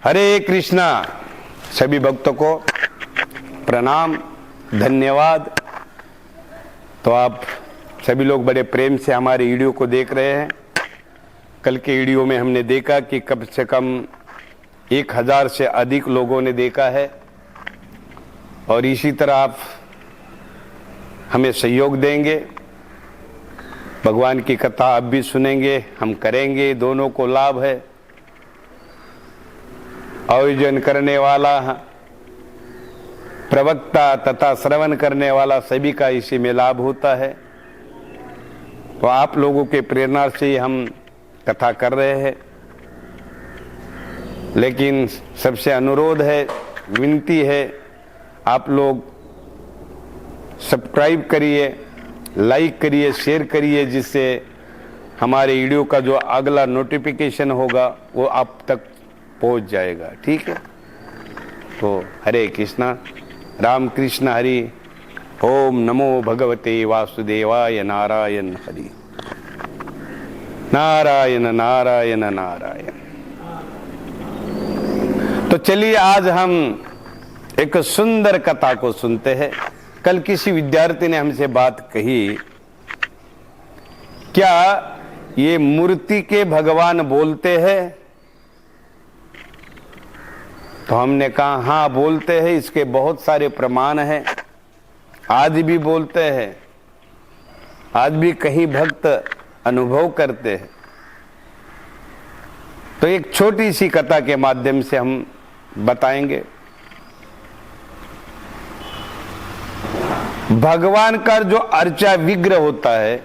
हरे कृष्णा। सभी भक्तों को प्रणाम, धन्यवाद। तो आप सभी लोग बड़े प्रेम से हमारे वीडियो को देख रहे हैं। कल के वीडियो में हमने देखा कि कम से कम 1000 से अधिक लोगों ने देखा है और इसी तरह आप हमें सहयोग देंगे। भगवान की कथा आप भी सुनेंगे, हम करेंगे, दोनों को लाभ है। आयोजन करने वाला, प्रवक्ता तथा श्रवण करने वाला सभी का इसी में लाभ होता है। तो आप लोगों के प्रेरणा से हम कथा कर रहे हैं, लेकिन सबसे अनुरोध है, विनती है, आप लोग सब्सक्राइब करिए, लाइक करिए, शेयर करिए, जिससे हमारे वीडियो का जो अगला नोटिफिकेशन होगा वो आप तक पहुंच जाएगा। ठीक है। तो हरे कृष्णा, राम कृष्ण हरि। ओम नमो भगवते वासुदेवाय। नारायण हरि, नारायण नारायण नारायण। तो चलिए आज हम एक सुंदर कथा को सुनते हैं। कल किसी विद्यार्थी ने हमसे बात कही, क्या ये मूर्ति के भगवान बोलते हैं? तो हमने कहा हाँ बोलते हैं, इसके बहुत सारे प्रमाण हैं, आज भी बोलते हैं, आज भी कहीं भक्त अनुभव करते हैं। तो एक छोटी सी कथा के माध्यम से हम बताएंगे। भगवान का जो अर्चा विग्रह होता है,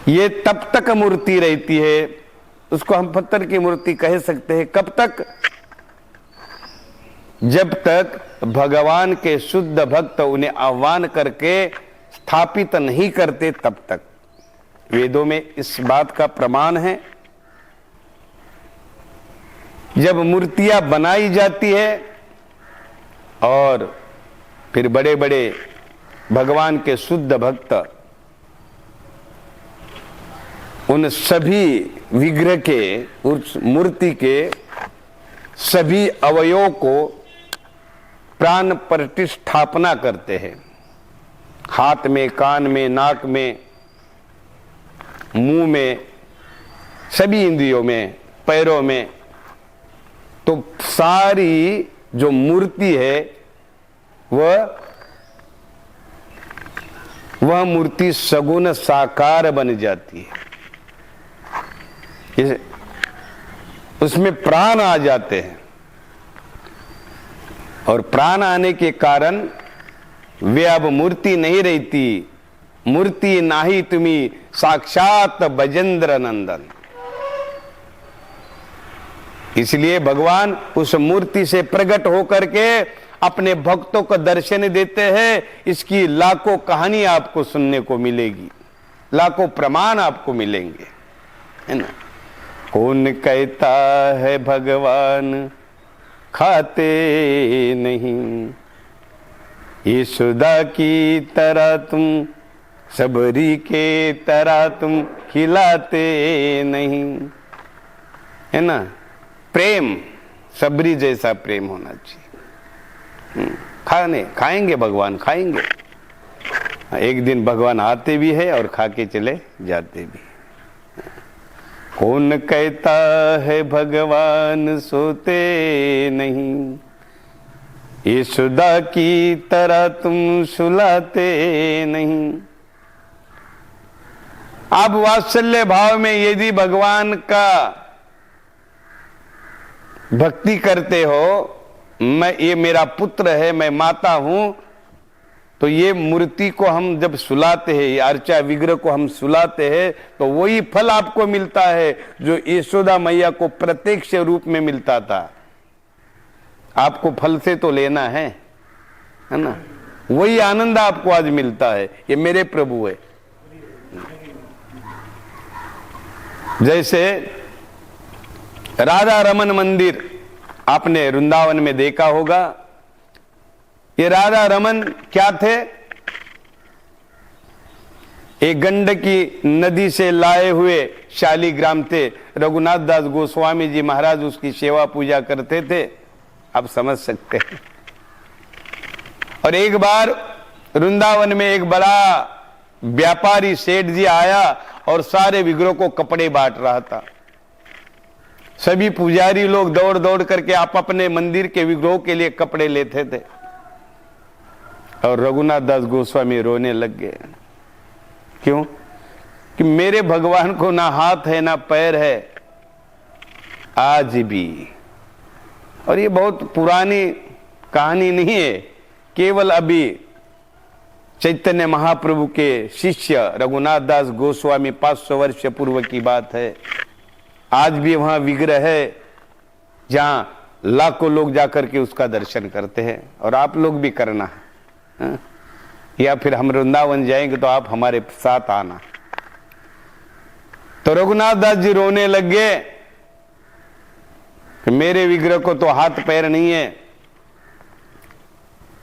ये तब तक मूर्ति रहती है, उसको हम पत्थर की मूर्ति कह सकते हैं। कब तक? जब तक भगवान के शुद्ध भक्त उन्हें आह्वान करके स्थापित नहीं करते, तब तक। वेदों में इस बात का प्रमाण है। जब मूर्तियां बनाई जाती है और फिर बड़े बड़े भगवान के शुद्ध भक्त उन सभी विग्रह के, उस मूर्ति के सभी अवयवों को प्राण प्रतिष्ठापना करते हैं। हाथ में, कान में, नाक में, मुंह में, सभी इंद्रियों में, पैरों में। तो सारी जो मूर्ति है वह मूर्ति सगुण साकार बन जाती है। उसमें प्राण आ जाते हैं और प्राण आने के कारण वे अब मूर्ति नहीं रहती। मूर्ति नाही तुम्ही साक्षात बजेंद्र नंदन। इसलिए भगवान उस मूर्ति से प्रकट होकर के अपने भक्तों को दर्शन देते हैं। इसकी लाखों कहानी आपको सुनने को मिलेगी, लाखों प्रमाण आपको मिलेंगे, है ना। कौन कहता है भगवान खाते नहीं, यशोदा की तरह तुम, सबरी के तरह तुम खिलाते नहीं, है ना। प्रेम, सबरी जैसा प्रेम होना चाहिए। खाएंगे भगवान, खाएंगे। एक दिन भगवान आते भी है और खा के चले जाते भी। कौन कहता है भगवान सोते नहीं, यशोदा की तरह तुम सुलाते नहीं। आप वात्सल्य भाव में यदि भगवान का भक्ति करते हो, ये मेरा पुत्र है, मैं माता हूं, तो ये मूर्ति को हम जब सुलाते हैं, ये अर्चा विग्रह को हम सुलाते हैं, तो वही फल आपको मिलता है जो यशोदा मैया को प्रत्यक्ष रूप में मिलता था। आपको फल से तो लेना है ना। वही आनंद आपको आज मिलता है। ये मेरे प्रभु है। जैसे राधा रमन मंदिर आपने वृंदावन में देखा होगा। ये राधा रमन क्या थे? एक गंडकी नदी से लाए हुए शालिग्राम थे। रघुनाथ दास गोस्वामी जी महाराज उसकी सेवा पूजा करते थे, आप समझ सकते हैं। और एक बार वृंदावन में एक बड़ा व्यापारी सेठ जी आया और सारे विग्रह को कपड़े बांट रहा था। सभी पुजारी लोग दौड़ दौड़ करके आप अपने मंदिर के विग्रहों के लिए कपड़े लेते थे, और रघुनाथ दास गोस्वामी रोने लग गए। क्यों? कि मेरे भगवान को ना हाथ है ना पैर है आज भी। और ये बहुत पुरानी कहानी नहीं है, केवल अभी चैतन्य महाप्रभु के शिष्य रघुनाथ दास गोस्वामी 500 वर्ष पूर्व की बात है। आज भी वहां विग्रह है जहां लाखों लोग जाकर के उसका दर्शन करते हैं, और आप लोग भी करना है। या फिर हम वृंदावन जाएंगे तो आप हमारे साथ आना। तो रघुनाथ दास जी रोने लग गए कि मेरे विग्रह को तो हाथ पैर नहीं है।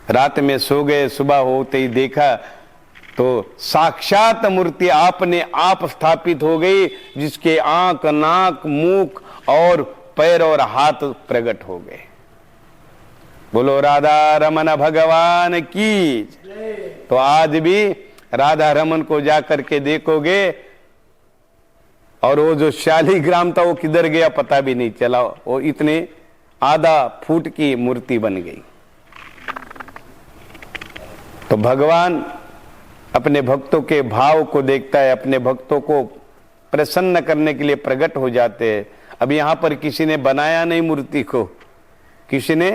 रात में सो गए, सुबह होते ही देखा तो साक्षात मूर्ति आपने आप स्थापित हो गई, जिसके आंख नाक मुख और पैर और हाथ प्रकट हो गए। बोलो राधा रमन भगवान की। तो आज भी राधा रमन को जाकर के देखोगे, और वो जो शालिग्राम था वो किधर गया पता भी नहीं चला, वो इतने आधा फुट की मूर्ति बन गई। तो भगवान अपने भक्तों के भाव को देखता है, अपने भक्तों को प्रसन्न करने के लिए प्रकट हो जाते हैं। अब यहां पर किसी ने बनाया नहीं मूर्ति को, किसी ने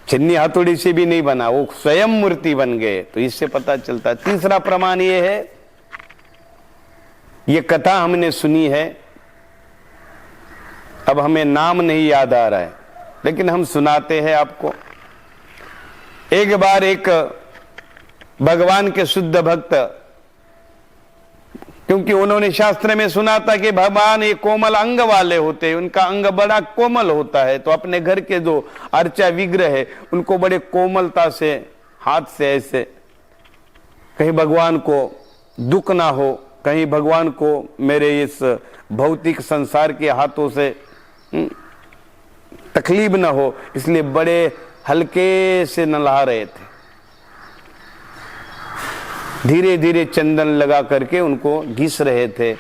छिन्नी हथौड़ी से भी नहीं बना, वो स्वयं मूर्ति बन गए। तो इससे पता चलता है। तीसरा प्रमाण ये है, ये कथा हमने सुनी है, अब हमें नाम नहीं याद आ रहा है, लेकिन हम सुनाते हैं आपको। एक बार एक भगवान के शुद्ध भक्त, क्योंकि उन्होंने शास्त्र में सुना था कि भगवान ये कोमल अंग वाले होते हैं, उनका अंग बड़ा कोमल होता है, तो अपने घर के जो अर्चा विग्रह है उनको बड़े कोमलता से हाथ से ऐसे, कहीं भगवान को दुख ना हो, कहीं भगवान को मेरे इस भौतिक संसार के हाथों से तकलीफ ना हो, इसलिए बड़े हल्के से नला रहे थे। धीरे धीरे चंदन लगा करके उनको घिस रहे थे।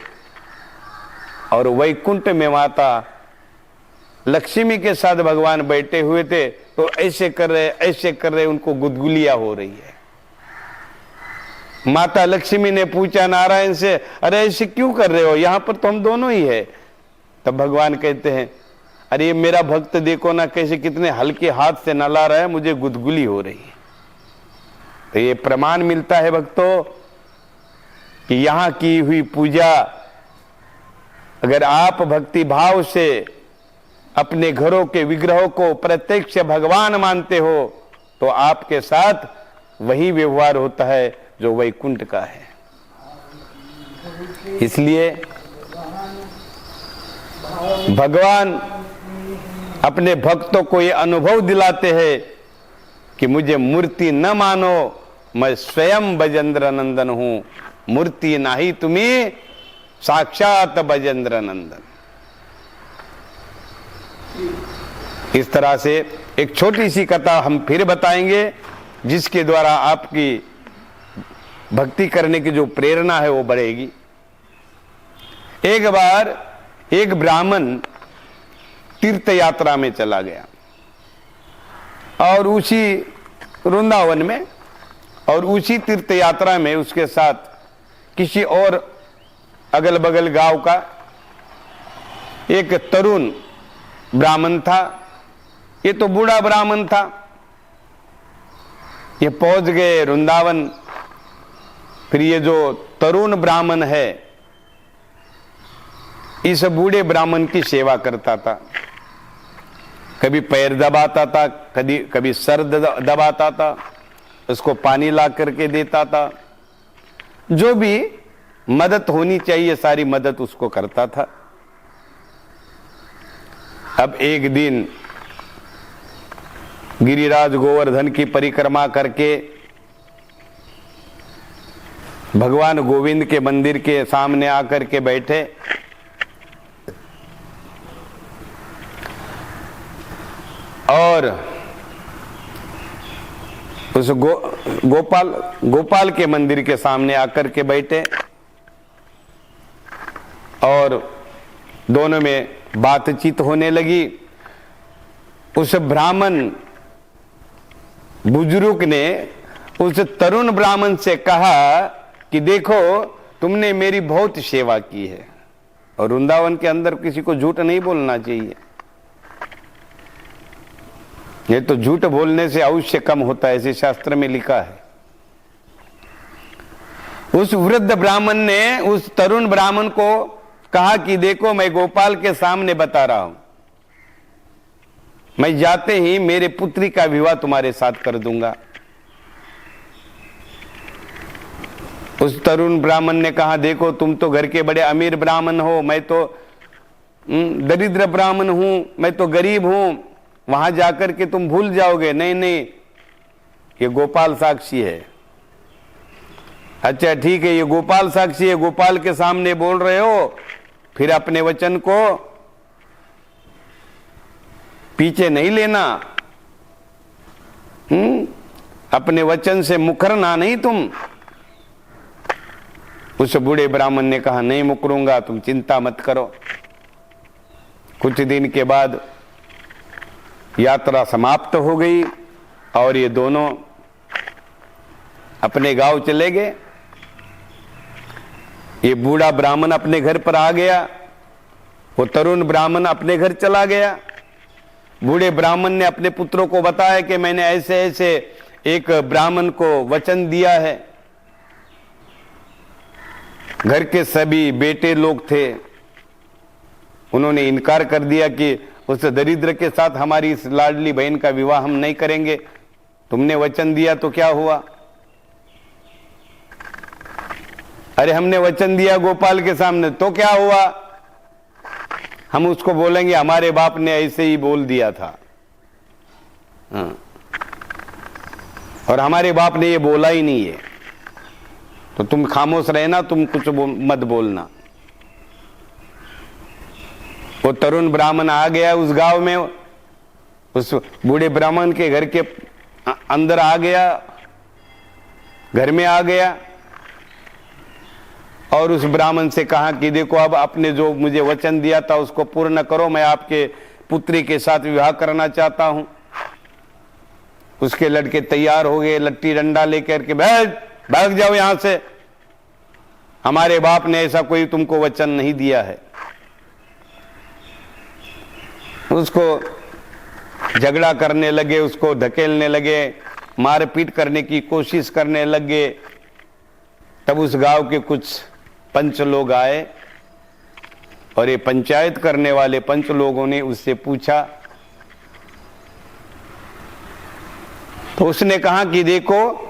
और वैकुंठ में माता लक्ष्मी के साथ भगवान बैठे हुए थे, तो ऐसे कर रहे उनको गुदगुलिया हो रही है। माता लक्ष्मी ने पूछा नारायण से, अरे ऐसे क्यों कर रहे हो, यहां पर तो हम दोनों ही है। तब भगवान कहते हैं, अरे ये मेरा भक्त देखो ना कैसे कितने हल्के हाथ से नला रहा है, मुझे गुदगुली हो रही है। तो ये प्रमाण मिलता है भक्तों कि यहां की हुई पूजा, अगर आप भक्ति भाव से अपने घरों के विग्रहों को प्रत्यक्ष भगवान मानते हो, तो आपके साथ वही व्यवहार होता है जो वैकुंठ का है। इसलिए भगवान अपने भक्तों को ये अनुभव दिलाते हैं कि मुझे मूर्ति न मानो, मैं स्वयं बजेंद्र नंदन हूं। मूर्ति नाही तुम्हें, साक्षात बजेंद्र नंदन। इस तरह से एक छोटी सी कथा हम फिर बताएंगे, जिसके द्वारा आपकी भक्ति करने की जो प्रेरणा है वो बढ़ेगी। एक बार एक ब्राह्मण तीर्थ यात्रा में चला गया, और उसी वृंदावन में, और उसी तीर्थ यात्रा में उसके साथ किसी और अगल बगल गांव का एक तरुण ब्राह्मण था। ये तो बूढ़ा ब्राह्मण था। ये पहुंच गए वृंदावन। फिर ये जो तरुण ब्राह्मण है, इस बूढ़े ब्राह्मण की सेवा करता था। कभी पैर दबाता था, कभी सर दबाता था, उसको पानी ला करके देता था, जो भी मदद होनी चाहिए सारी मदद उसको करता था। अब एक दिन गिरिराज गोवर्धन की परिक्रमा करके भगवान गोविंद के मंदिर के सामने आकर के बैठे और उस गोपाल के मंदिर के सामने आकर के बैठे और दोनों में बातचीत होने लगी। उस ब्राह्मण बुजुर्ग ने उस तरुण ब्राह्मण से कहा कि देखो, तुमने मेरी बहुत सेवा की है और वृंदावन के अंदर किसी को झूठ नहीं बोलना चाहिए। ये तो झूठ बोलने से अवश्य कम होता है, ऐसे शास्त्र में लिखा है। उस वृद्ध ब्राह्मण ने उस तरुण ब्राह्मण को कहा कि देखो, मैं गोपाल के सामने बता रहा हूं, मैं जाते ही मेरे पुत्री का विवाह तुम्हारे साथ कर दूंगा। उस तरुण ब्राह्मण ने कहा, देखो तुम तो घर के बड़े अमीर ब्राह्मण हो, मैं तो दरिद्र ब्राह्मण हूं, मैं तो गरीब हूं, वहां जाकर के तुम भूल जाओगे। नहीं नहीं, ये गोपाल साक्षी है। अच्छा ठीक है, ये गोपाल साक्षी है, गोपाल के सामने बोल रहे हो, फिर अपने वचन को पीछे नहीं लेना। अपने वचन से मुकरना नहीं तुम। उस बूढ़े ब्राह्मण ने कहा, नहीं मुकरूंगा, तुम चिंता मत करो। कुछ दिन के बाद यात्रा समाप्त हो गई और ये दोनों अपने गांव चले गए। ये बूढ़ा ब्राह्मण अपने घर पर आ गया, वो तरुण ब्राह्मण अपने घर चला गया। बूढ़े ब्राह्मण ने अपने पुत्रों को बताया कि मैंने ऐसे ऐसे एक ब्राह्मण को वचन दिया है। घर के सभी बेटे लोग थे, उन्होंने इनकार कर दिया कि उस दरिद्र के साथ हमारी इस लाडली बहन का विवाह हम नहीं करेंगे। तुमने वचन दिया तो क्या हुआ? अरे हमने वचन दिया गोपाल के सामने तो क्या हुआ? हम उसको बोलेंगे हमारे बाप ने ऐसे ही बोल दिया था। हाँ। और हमारे बाप ने ये बोला ही नहीं है, तो तुम खामोश रहना, तुम कुछ मत बोलना। वो तरुण ब्राह्मण आ गया उस गांव में, उस बूढ़े ब्राह्मण के घर के अंदर आ गया, घर में आ गया और उस ब्राह्मण से कहा कि देखो, अब आपने जो मुझे वचन दिया था उसको पूर्ण करो, मैं आपके पुत्री के साथ विवाह करना चाहता हूं। उसके लड़के तैयार हो गए, लट्टी डंडा लेकर के, भाग जाओ यहां से, हमारे बाप ने ऐसा कोई तुमको वचन नहीं दिया है। उसको झगड़ा करने लगे, उसको धकेलने लगे, मारपीट करने की कोशिश करने लगे। तब उस गांव के कुछ पंच लोग आए और ये पंचायत करने वाले पंच लोगों ने उससे पूछा, तो उसने कहा कि देखो,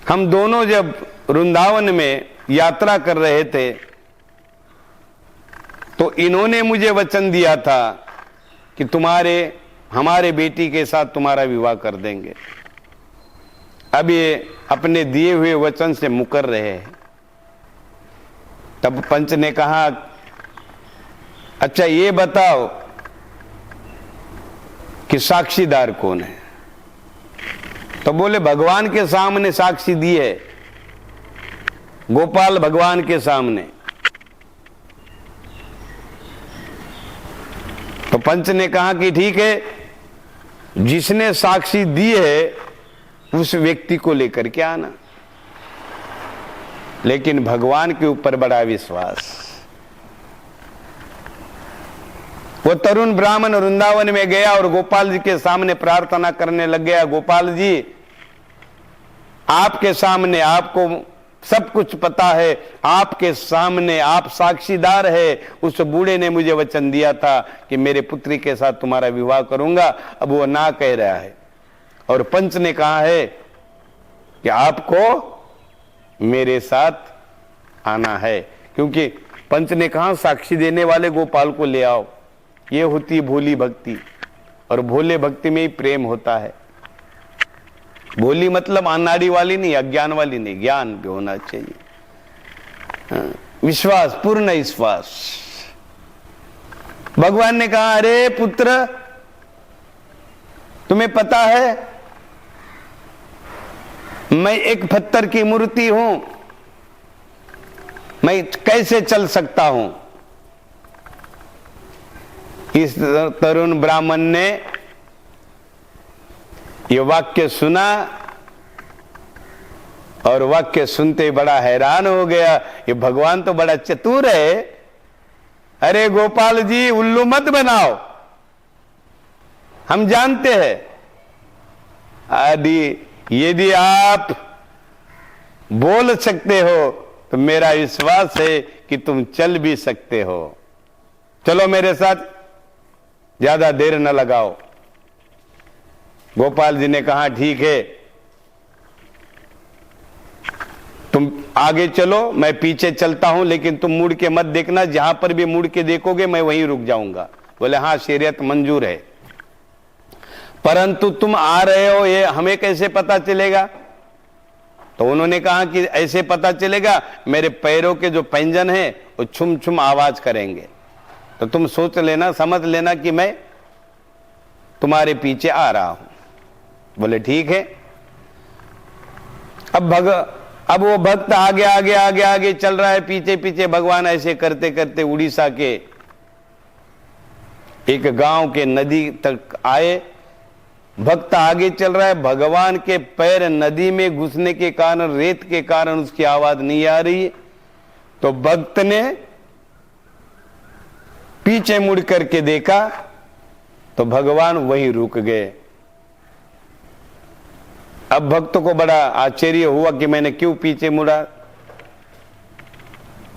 हम दोनों जब वृंदावन में यात्रा कर रहे थे तो इन्होंने मुझे वचन दिया था कि हमारे बेटी के साथ तुम्हारा विवाह कर देंगे। अब ये अपने दिए हुए वचन से मुकर रहे हैं। तब पंच ने कहा, अच्छा ये बताओ कि साक्षीदार कौन है? तो बोले भगवान के सामने साक्षी दी है, गोपाल भगवान के सामने। तो पंच ने कहा कि ठीक है, जिसने साक्षी दी है उस व्यक्ति को लेकर के आना। लेकिन भगवान के ऊपर बड़ा विश्वास। वो तरुण ब्राह्मण वृंदावन में गया और गोपाल जी के सामने प्रार्थना करने लग गया, गोपाल जी, आपके सामने आपको सब कुछ पता है, आपके सामने आप साक्षीदार है। उस बूढ़े ने मुझे वचन दिया था कि मेरे पुत्री के साथ तुम्हारा विवाह करूंगा, अब वो ना कह रहा है। और पंच ने कहा है कि आपको मेरे साथ आना है, क्योंकि पंच ने कहा साक्षी देने वाले गोपाल को ले आओ। ये होती भोली भक्ति, और भोले भक्ति में ही प्रेम होता है। भोली मतलब अनाड़ी वाली नहीं, अज्ञान वाली नहीं, ज्ञान भी होना चाहिए। विश्वास, पूर्ण विश्वास। भगवान ने कहा, अरे पुत्र, तुम्हें पता है मैं एक पत्थर की मूर्ति हूं, मैं कैसे चल सकता हूं? इस तरुण ब्राह्मण ने ये वाक्य सुना और वाक्य सुनते बड़ा हैरान हो गया। ये भगवान तो बड़ा चतुर है। अरे गोपाल जी, उल्लू मत बनाओ, हम जानते हैं यदि आप बोल सकते हो तो मेरा विश्वास है कि तुम चल भी सकते हो। चलो मेरे साथ, ज्यादा देर न लगाओ। गोपाल जी ने कहा, ठीक है, तुम आगे चलो, मैं पीछे चलता हूं, लेकिन तुम मुड़ के मत देखना, जहां पर भी मुड़ के देखोगे मैं वहीं रुक जाऊंगा। बोले, हाँ शरीयत मंजूर है, परंतु तुम आ रहे हो ये हमें कैसे पता चलेगा? तो उन्होंने कहा कि ऐसे पता चलेगा, मेरे पैरों के जो पैंजन हैं वो छुम छुम आवाज करेंगे, तो तुम सोच लेना, समझ लेना कि मैं तुम्हारे पीछे आ रहा हूं। बोले ठीक है। अब वो भक्त आगे आगे आगे आगे चल रहा है, पीछे पीछे भगवान ऐसे करते करते उड़ीसा के एक गांव के नदी तक आए। भक्त आगे चल रहा है, भगवान के पैर नदी में घुसने के कारण, रेत के कारण उसकी आवाज नहीं आ रही है। तो भक्त ने पीछे मुड़ करके देखा तो भगवान वहीं रुक गए। अब भक्त को बड़ा आश्चर्य हुआ कि मैंने क्यों पीछे मुड़ा,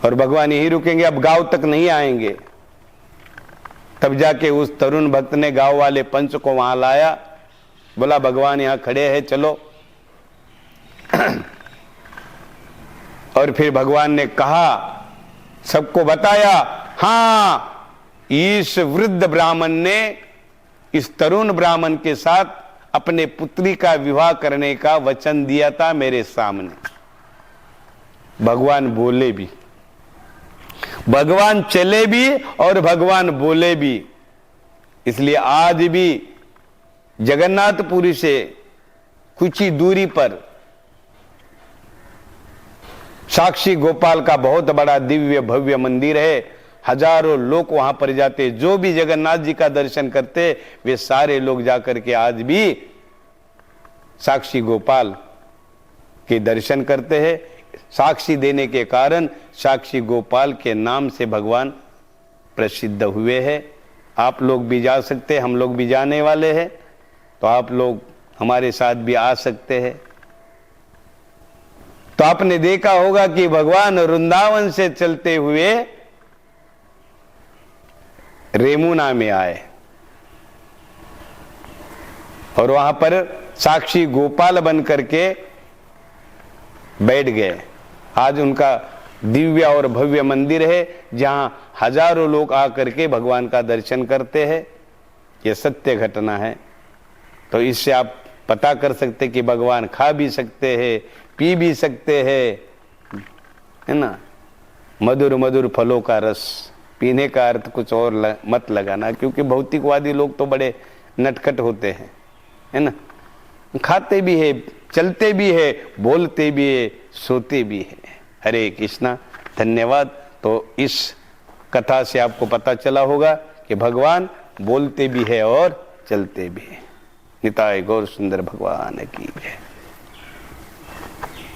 और भगवान यहीं रुकेंगे, अब गांव तक नहीं आएंगे। तब जाके उस तरुण भक्त ने गांव वाले पंच को वहां लाया, बोला भगवान यहां खड़े हैं, चलो। और फिर भगवान ने कहा, सबको बताया, हाँ इस वृद्ध ब्राह्मण ने इस तरुण ब्राह्मण के साथ अपने पुत्री का विवाह करने का वचन दिया था मेरे सामने। भगवान बोले भी, भगवान चले भी और भगवान बोले भी। इसलिए आज भी जगन्नाथपुरी से कुछ ही दूरी पर साक्षी गोपाल का बहुत बड़ा दिव्य भव्य मंदिर है। हजारों लोग वहां पर जाते, जो भी जगन्नाथ जी का दर्शन करते वे सारे लोग जाकर के आज भी साक्षी गोपाल के दर्शन करते हैं। साक्षी देने के कारण साक्षी गोपाल के नाम से भगवान प्रसिद्ध हुए हैं। आप लोग भी जा सकते हैं, हम लोग भी जाने वाले हैं, तो आप लोग हमारे साथ भी आ सकते हैं। तो आपने देखा होगा कि भगवान वृंदावन से चलते हुए रेमुना में आए और वहां पर साक्षी गोपाल बन करके बैठ गए। आज उनका दिव्य और भव्य मंदिर है, जहां हजारों लोग आकर के भगवान का दर्शन करते हैं। यह सत्य घटना है। तो इससे आप पता कर सकते कि भगवान खा भी सकते हैं, पी भी सकते हैं, है ना। मधुर मधुर फलों का रस पीने का अर्थ कुछ और मत लगाना, क्योंकि भौतिकवादी लोग तो बड़े नटखट होते हैं, है ना। खाते भी है, चलते भी है, बोलते भी है, सोते भी है। हरे कृष्णा। धन्यवाद। तो इस कथा से आपको पता चला होगा कि भगवान बोलते भी है और चलते भी है। निताय गौर सुंदर भगवान की जय।